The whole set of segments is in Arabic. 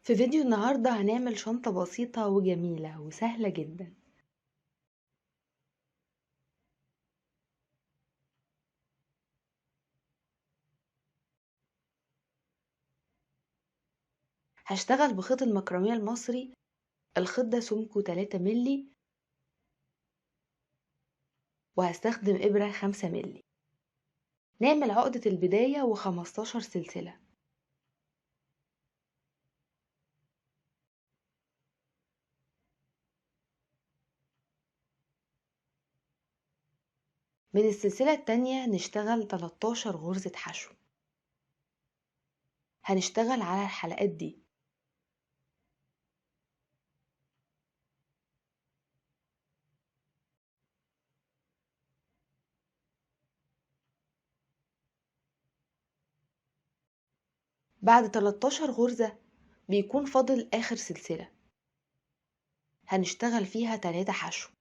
في فيديو النهاردة هنعمل شنطة بسيطة وجميلة وسهلة جدا. هشتغل بخيط المكرمية المصري. الخيط ده سمكه 3 ملي، وهستخدم إبرة 5 ملي. نعمل عقدة البداية و15 سلسلة. من السلسلة التانية نشتغل 13 غرزة حشو. هنشتغل على الحلقات دي. بعد 13 غرزة بيكون فاضل آخر سلسلة، هنشتغل فيها 3 حشو.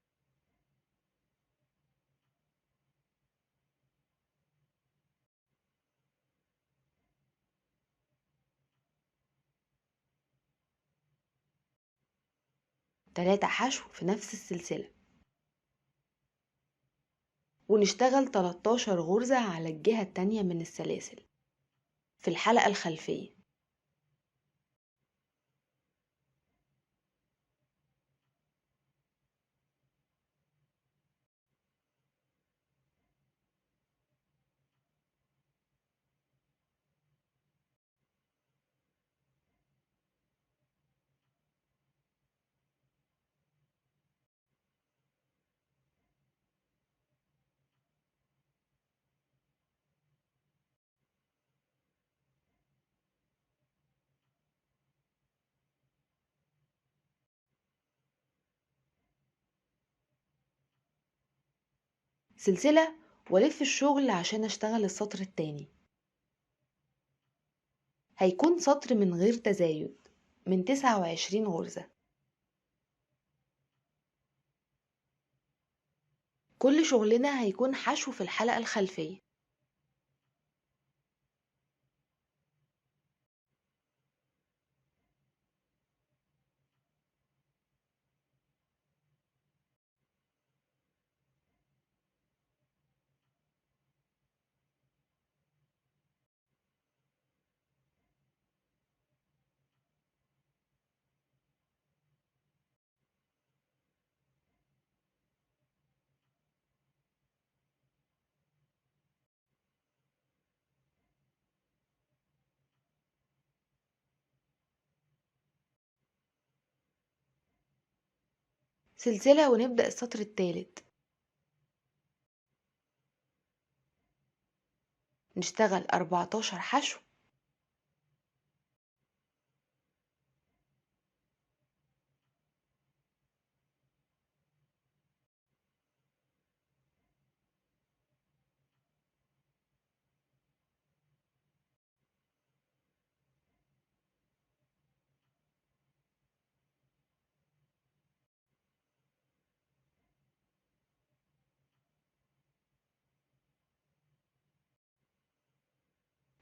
تلاتة حشو في نفس السلسلة، ونشتغل 13 غرزة على الجهة التانية من السلاسل في الحلقة الخلفية. سلسلة والف الشغل عشان اشتغل السطر التاني. هيكون سطر من غير تزايد من 29 غرزة. كل شغلنا هيكون حشو في الحلقة الخلفية. سلسلة ونبدأ السطر التالت. نشتغل 14 حشو.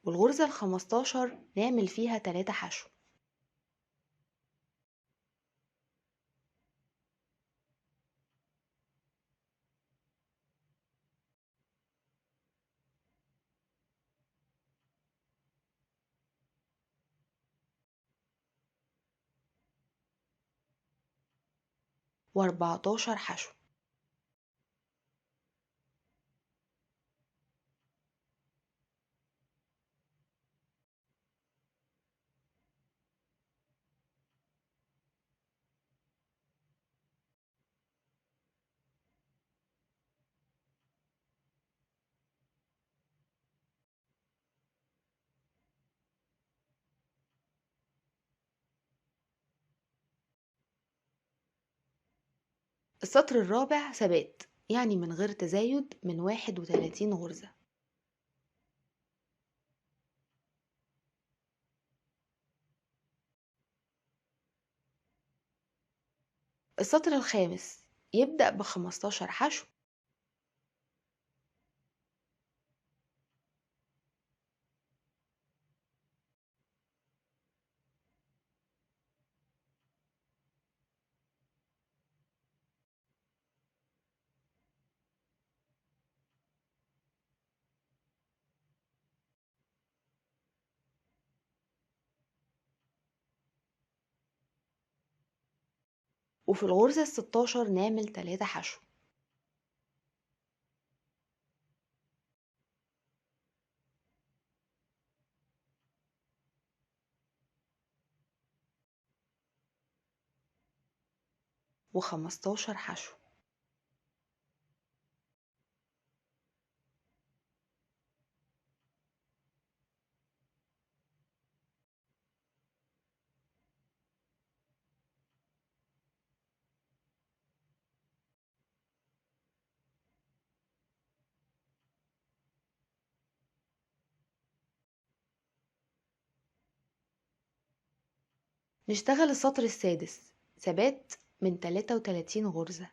والغرزة ال15 نعمل فيها 3 حشو. و14 حشو. السطر الرابع ثبات، يعني من غير تزايد من 31 غرزة. السطر الخامس يبدأ ب15 حشو. وفي الغرزة ال16 نعمل 3 حشو. و15 حشو. نشتغل السطر السادس ثبات من 33 غرزة.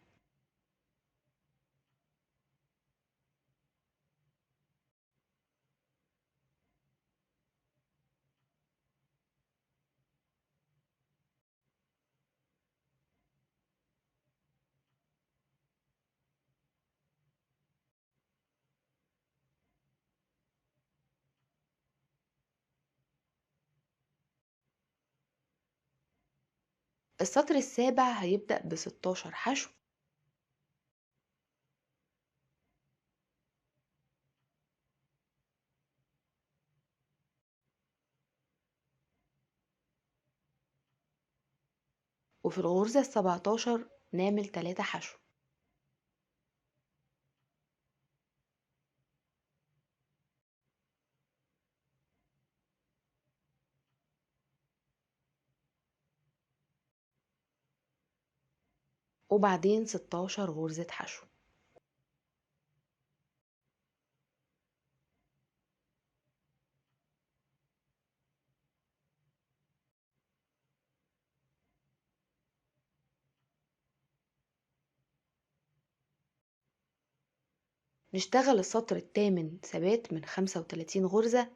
السطر السابع هيبدأ ب16 حشو. وفي الغرزة ال17 نعمل 3 حشو. وبعدين 16 غرزة حشو. نشتغل السطر الثامن ثبات من 35 غرزة.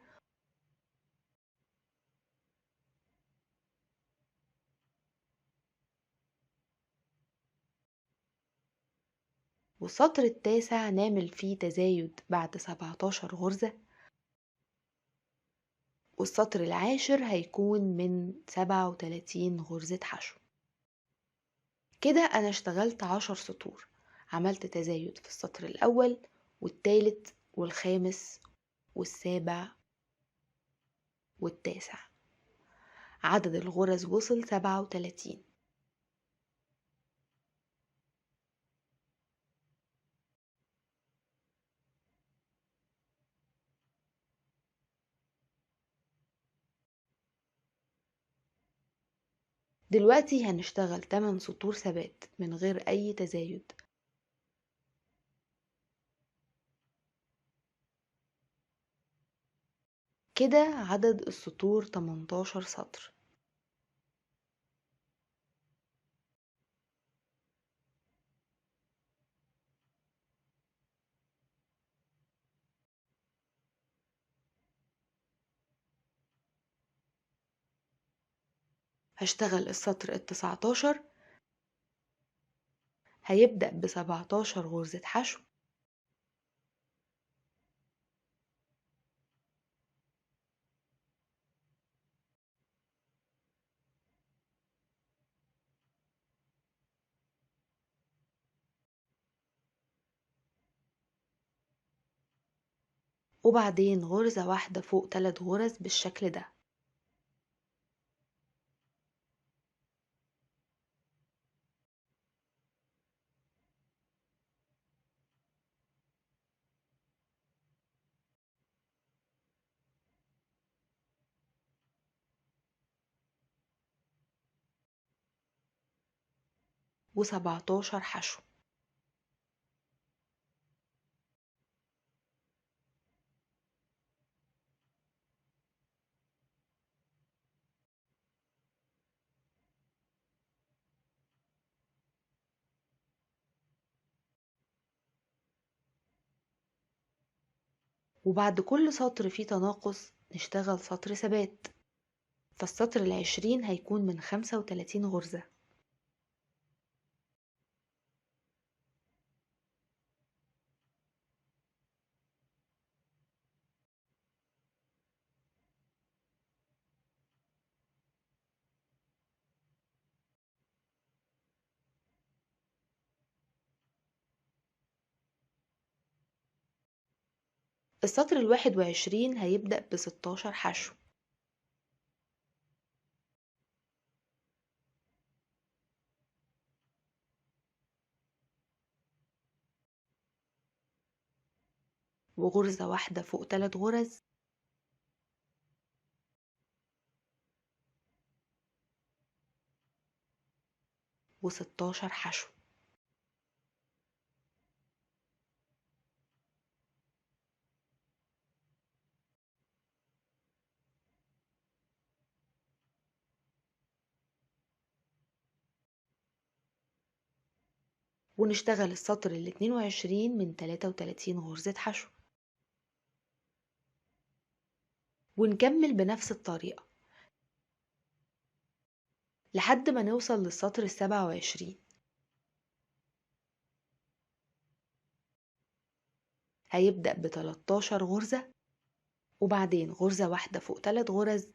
والسطر التاسع نعمل فيه تزايد بعد 17 غرزة. والسطر العاشر هيكون من 37 غرزة حشو. كده أنا اشتغلت 10 سطور. عملت تزايد في السطر الأول والتالت والخامس والسابع والتاسع. عدد الغرز وصل 37. دلوقتي هنشتغل 8 سطور ثبات من غير أي تزايد. كده عدد السطور 18 سطر. هشتغل السطر ال19 هيبدأ ب17 غرزة حشو. وبعدين غرزة واحدة فوق 3 غرز بالشكل ده. و17 حشو. وبعد كل سطر فيه تناقص نشتغل سطر ثبات. فالسطر ال20 هيكون من 35 غرزة. السطر ال21 هيبدأ ب16 حشو، وغرزة واحدة فوق 3 غرز، و16 حشو. ونشتغل السطر ال22 من 33 غرزة حشو، ونكمل بنفس الطريقة لحد ما نوصل للسطر ال27. هيبدأ ب13 غرزة، وبعدين غرزة واحدة فوق 3 غرز،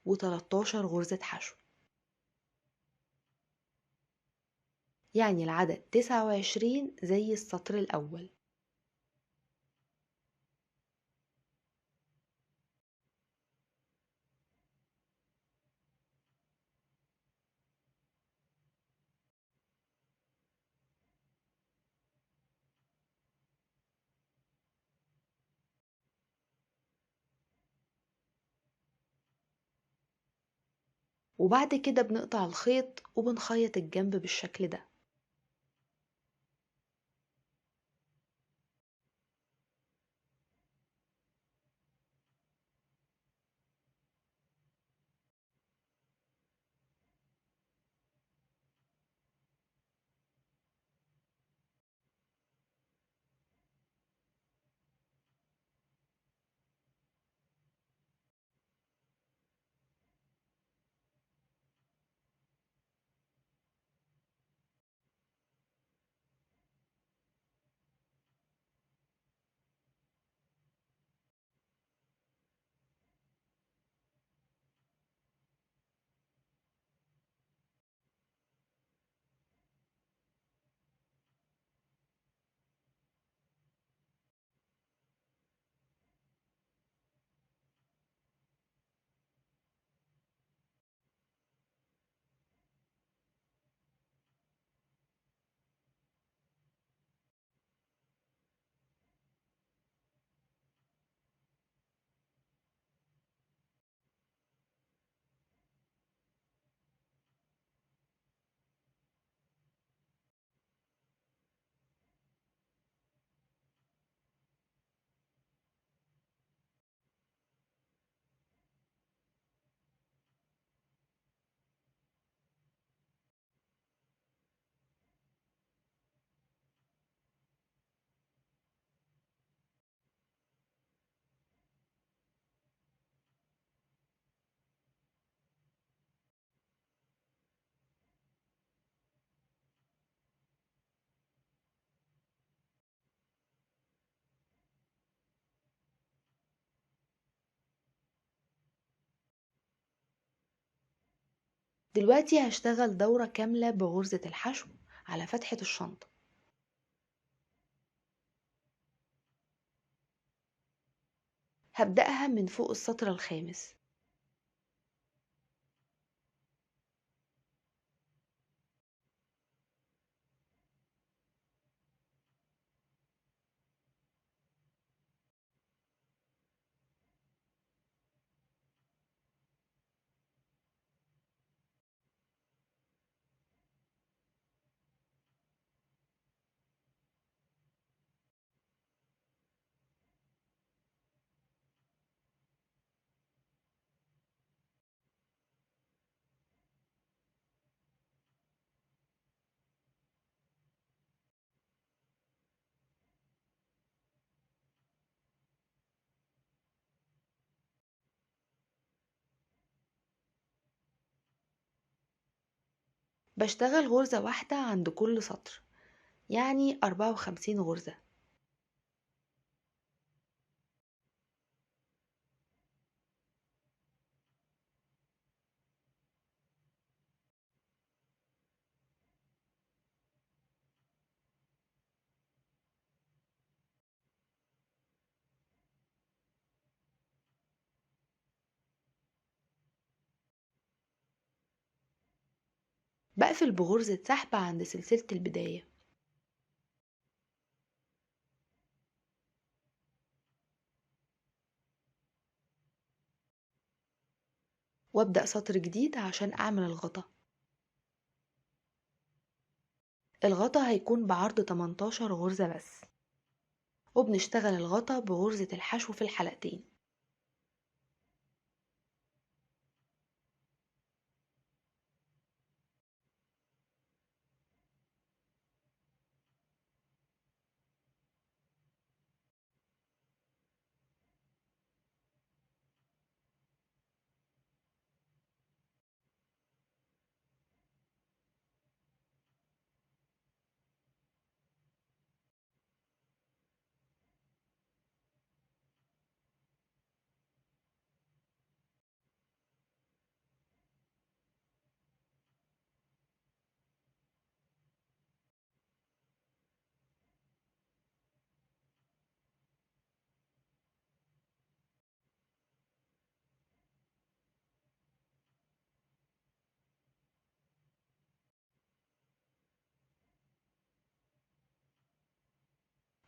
و13 غرزة حشو، يعني العدد 29 زي السطر الأول. وبعد كده بنقطع الخيط وبنخيط الجنب بالشكل ده. دلوقتي هشتغل دورة كاملة بغرزة الحشو على فتحة الشنطة. هبدأها من فوق السطر الخامس، بشتغل غرزة واحدة عند كل سطر، يعني 54 غرزة. بقفل بغرزة سحب عند سلسلة البداية، وابدأ سطر جديد عشان اعمل الغطا. الغطا هيكون بعرض 18 غرزة بس، وبنشتغل الغطا بغرزة الحشو في الحلقتين.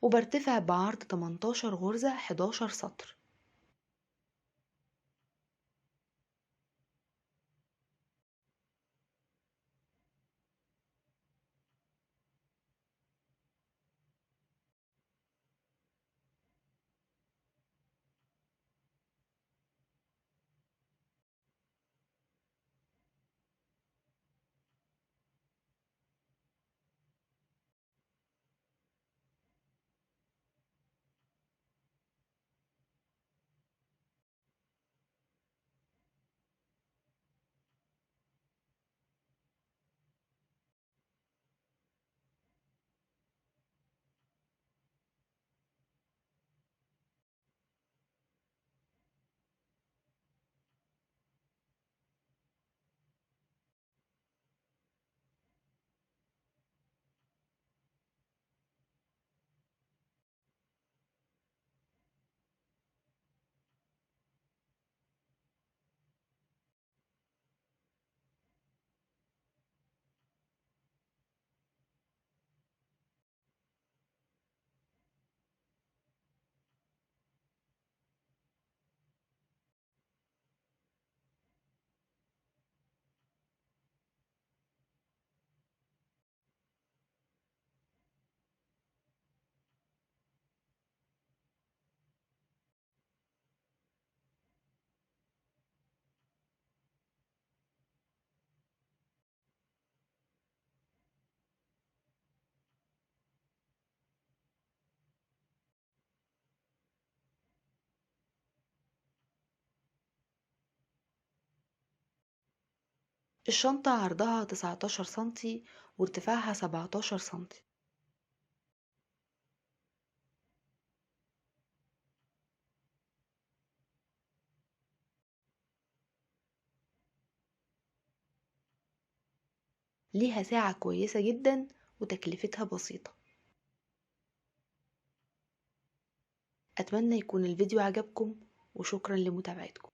وبرتفع بعرض 18 غرزة 11 سطر. الشنطة عرضها 19 سنتي وارتفاعها 17 سنتي. ليها ساعة كويسة جدا وتكلفتها بسيطة. أتمنى يكون الفيديو عجبكم، وشكرا لمتابعتكم.